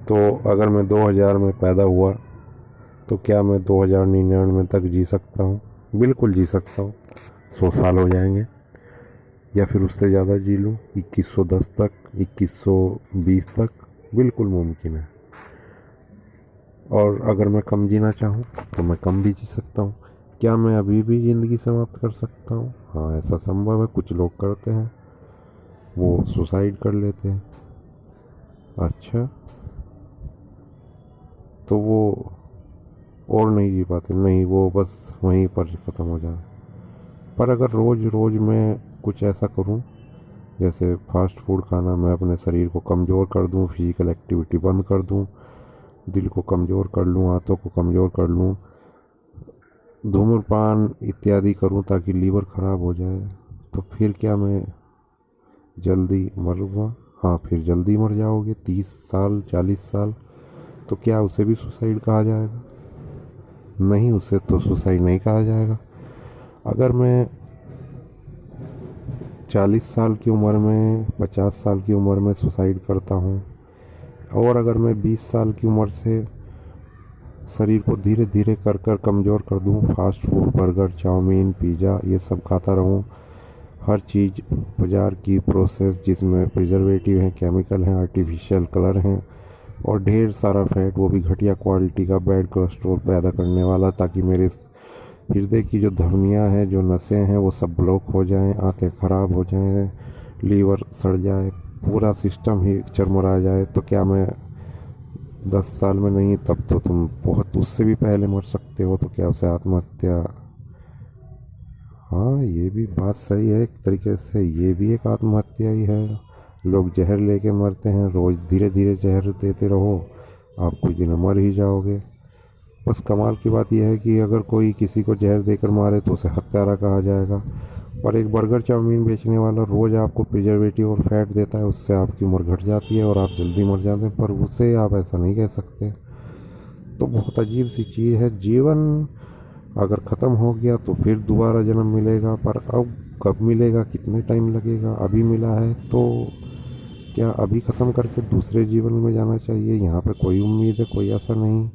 तो अगर मैं 2000 में पैदा हुआ तो क्या मैं 2099 तक जी सकता हूँ? बिल्कुल जी सकता हूँ। 100 साल हो जाएंगे या फिर उससे ज़्यादा जी लूँ, 2110 तक, 2120 तक, बिल्कुल मुमकिन है। और अगर मैं कम जीना चाहूँ तो मैं कम भी जी सकता हूँ। क्या मैं अभी भी ज़िंदगी समाप्त कर सकता हूँ? हाँ, ऐसा संभव है। कुछ लोग करते हैं, वो सुसाइड कर लेते हैं। अच्छा, तो वो और नहीं जी पाते? नहीं, वो बस वहीं पर ख़त्म हो जाए। पर अगर रोज़ रोज़ मैं कुछ ऐसा करूं, जैसे फास्ट फूड खाना, मैं अपने शरीर को कमज़ोर कर दूं, फिजिकल एक्टिविटी बंद कर दूं, दिल को कमज़ोर कर लूं, हाथों को कमज़ोर कर लूं, धूम्रपान इत्यादि करूं ताकि लीवर ख़राब हो जाए, तो फिर क्या मैं जल्दी मरूँगा? हाँ, फिर जल्दी मर जाओगे, 30 साल, 40 साल। तो क्या उसे भी सुसाइड कहा जाएगा? नहीं, उसे तो सुसाइड नहीं कहा जाएगा। अगर मैं 40 साल की उम्र में, 50 साल की उम्र में सुसाइड करता हूँ, और अगर मैं 20 साल की उम्र से शरीर को धीरे धीरे कर कर कमज़ोर कर दूँ, fast food, burger, chowmein, pizza, ये सब खाता रहूँ, हर चीज़ बाज़ार की प्रोसेस जिसमें प्रिजर्वेटिव हैं, केमिकल हैं, आर्टिफिशियल कलर हैं, और ढेर सारा फैट, वो भी घटिया क्वालिटी का, बैड कोलेस्ट्रॉल पैदा करने वाला, ताकि मेरे हृदय की जो धमनियाँ हैं, जो नसें हैं, वो सब ब्लॉक हो जाएं, आंतें ख़राब हो जाएं, लीवर सड़ जाए, पूरा सिस्टम ही चरमरा जाए, तो क्या मैं 10 साल में नहीं, तब तो तुम बहुत उससे भी पहले मर सकते हो। तो क्या उसे आत्महत्या? हाँ, ये भी बात सही है, एक तरीके से ये भी एक आत्महत्या ही है। लोग जहर लेके मरते हैं, रोज़ धीरे धीरे जहर देते रहो, आप कुछ दिन मर ही जाओगे। बस कमाल की बात यह है कि अगर कोई किसी को जहर देकर मारे तो उसे हत्यारा कहा जाएगा, और एक बर्गर चाउमीन बेचने वाला रोज़ आपको प्रिजर्वेटिव और फैट देता है, उससे आपकी उम्र घट जाती है और आप जल्दी मर जाते हैं, पर उसे आप ऐसा नहीं कह सकते। तो बहुत अजीब सी चीज़ है जीवन। अगर ख़त्म हो गया तो फिर दोबारा जन्म मिलेगा, पर अब कब मिलेगा, कितने टाइम लगेगा? अभी मिला है तो क्या अभी ख़त्म करके दूसरे जीवन में जाना चाहिए? यहाँ पे कोई उम्मीद है, कोई ऐसा नहीं।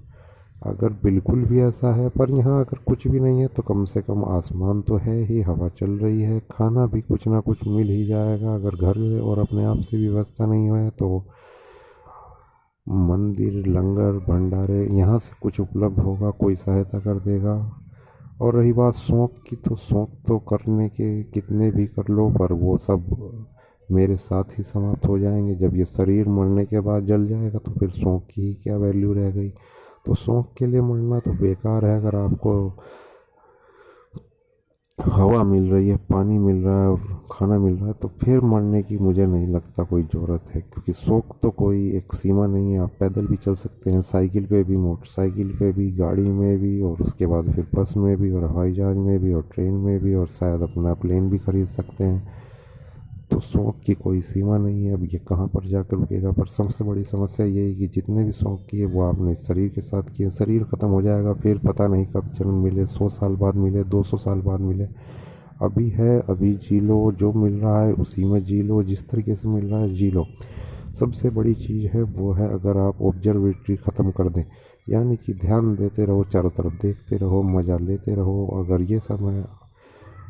अगर बिल्कुल भी ऐसा है, पर यहाँ अगर कुछ भी नहीं है तो कम से कम आसमान तो है ही, हवा चल रही है, खाना भी कुछ ना कुछ मिल ही जाएगा। अगर घर और अपने आप से व्यवस्था नहीं है तो मंदिर, लंगर, भंडारे, यहाँ से कुछ उपलब्ध होगा, कोई सहायता कर देगा। और रही बात शौक़ की, तो शौक़ तो करने के कितने भी कर लो, पर वो सब मेरे साथ ही समाप्त हो जाएंगे। जब ये शरीर मरने के बाद जल जाएगा तो फिर शौक़ की ही क्या वैल्यू रह गई? तो शौक़ के लिए मरना तो बेकार है। अगर आपको हवा मिल रही है, पानी मिल रहा है और खाना मिल रहा है, तो फिर मरने की मुझे नहीं लगता कोई ज़रूरत है, क्योंकि शौक़ तो कोई एक सीमा नहीं है। आप पैदल भी चल सकते हैं, साइकिल पे भी, मोटरसाइकिल पे भी, गाड़ी में भी, और उसके बाद फिर बस में भी, और हवाई जहाज़ में भी, और ट्रेन में भी, और शायद अपना प्लेन भी खरीद सकते हैं। तो शौक़ की कोई सीमा नहीं है। अब ये कहाँ पर जाकर रुकेगा? पर सबसे बड़ी समस्या ये है कि जितने भी शौक़ किए वो आपने शरीर के साथ किए, शरीर ख़त्म हो जाएगा, फिर पता नहीं कब जन्म मिले, 100 साल बाद मिले, 200 साल बाद मिले। अभी है, अभी जी लो, जो मिल रहा है उसी में जी लो, जिस तरीके से मिल रहा है जी लो। सबसे बड़ी चीज़ है वो है, अगर आप ऑब्जर्वेटरी ख़त्म कर दें, यानी कि ध्यान देते रहो, चारों तरफ देखते रहो, मज़ा लेते रहो। अगर ये सब है,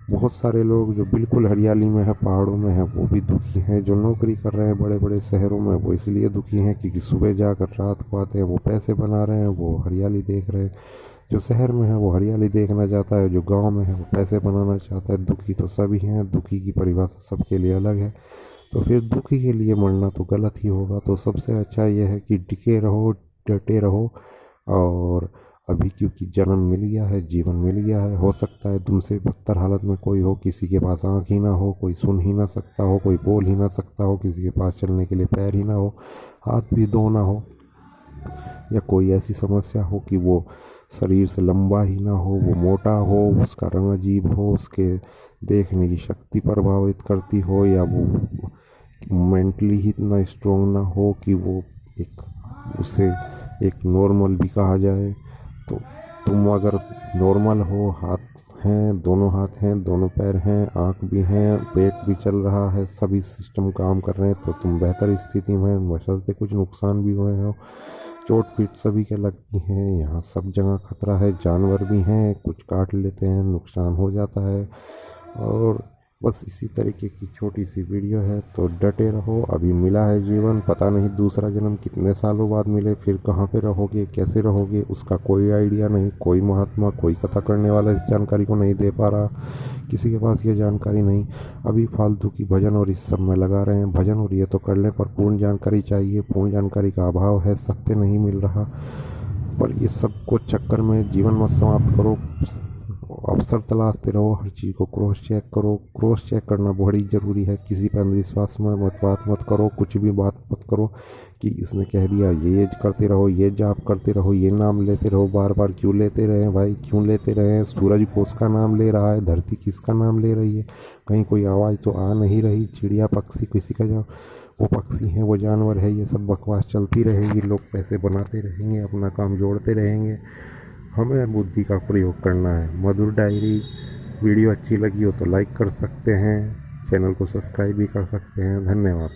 बहुत सारे लोग जो बिल्कुल हरियाली में है, पहाड़ों में है, वो भी दुखी हैं। जो नौकरी कर रहे हैं बड़े बड़े शहरों में, वो इसलिए दुखी हैं क्योंकि सुबह जाकर रात को आते हैं, वो पैसे बना रहे हैं, वो हरियाली देख रहे हैं। जो शहर में है वो हरियाली देखना चाहता है, जो गांव में है वो पैसे बनाना चाहता है। दुखी तो सभी हैं, दुखी की परिभाषा सबके लिए अलग है। तो फिर दुखी के लिए मरना तो गलत ही होगा। तो सबसे अच्छा यह है कि टिके रहो, डटे रहो। और अभी क्योंकि जन्म मिल गया है, जीवन मिल गया है, हो सकता है तुमसे बदतर हालत में कोई हो, किसी के पास आँख ही ना हो, कोई सुन ही ना सकता हो, कोई बोल ही ना सकता हो, किसी के पास चलने के लिए पैर ही ना हो, हाथ भी दो ना हो, या कोई ऐसी समस्या हो कि वो शरीर से लंबा ही ना हो, वो मोटा हो, उसका रंग अजीब हो, उसके देखने की शक्ति प्रभावित करती हो, या वो मेंटली ही इतना स्ट्रोंग ना हो कि वो एक उसे एक नॉर्मल भी कहा जाए। तो तुम अगर नॉर्मल हो, हाथ हैं, दोनों हाथ हैं, दोनों पैर हैं, आँख भी हैं, पेट भी चल रहा है, सभी सिस्टम काम कर रहे हैं, तो तुम बेहतर स्थिति में हैं, बशर्ते कुछ नुकसान भी हुए हो। चोट पीट सभी के लगती हैं, यहाँ सब जगह खतरा है, जानवर भी हैं, कुछ काट लेते हैं, नुकसान हो जाता है। और बस इसी तरीके की छोटी सी वीडियो है, तो डटे रहो, अभी मिला है जीवन, पता नहीं दूसरा जन्म कितने सालों बाद मिले, फिर कहाँ पे रहोगे, कैसे रहोगे, उसका कोई आइडिया नहीं। कोई महात्मा, कोई कथा करने वाला इस जानकारी को नहीं दे पा रहा, किसी के पास ये जानकारी नहीं। अभी फालतू की भजन और इस सब में लगा रहे हैं, भजन और ये तो कर लें, पर पूर्ण जानकारी चाहिए, पूर्ण जानकारी का अभाव है, सत्य नहीं मिल रहा। पर ये सब को चक्कर में जीवन मत समाप्त करो, अवसर तलाशते रहो, हर चीज़ को क्रॉस चेक करो। क्रॉस चेक करना बड़ी ज़रूरी है, किसी पर अंधविश्वास में बात मत करो, कुछ भी बात मत करो कि इसने कह दिया ये करते रहो, ये जाप करते रहो, ये नाम लेते रहो, बार बार क्यों लेते रहे भाई, क्यों लेते रहे। सूरज किसका नाम ले रहा है, धरती किसका नाम ले रही है, कहीं कोई आवाज़ तो आ नहीं रही, चिड़िया पक्षी किसी का जो वो पक्षी है, वो जानवर है, ये सब बकवास चलती रहेगी, लोग पैसे बनाते रहेंगे, अपना काम जोड़ते रहेंगे। हमें बुद्धि का प्रयोग करना है। मधुर डायरी वीडियो अच्छी लगी हो तो लाइक कर सकते हैं, चैनल को सब्सक्राइब भी कर सकते हैं। धन्यवाद।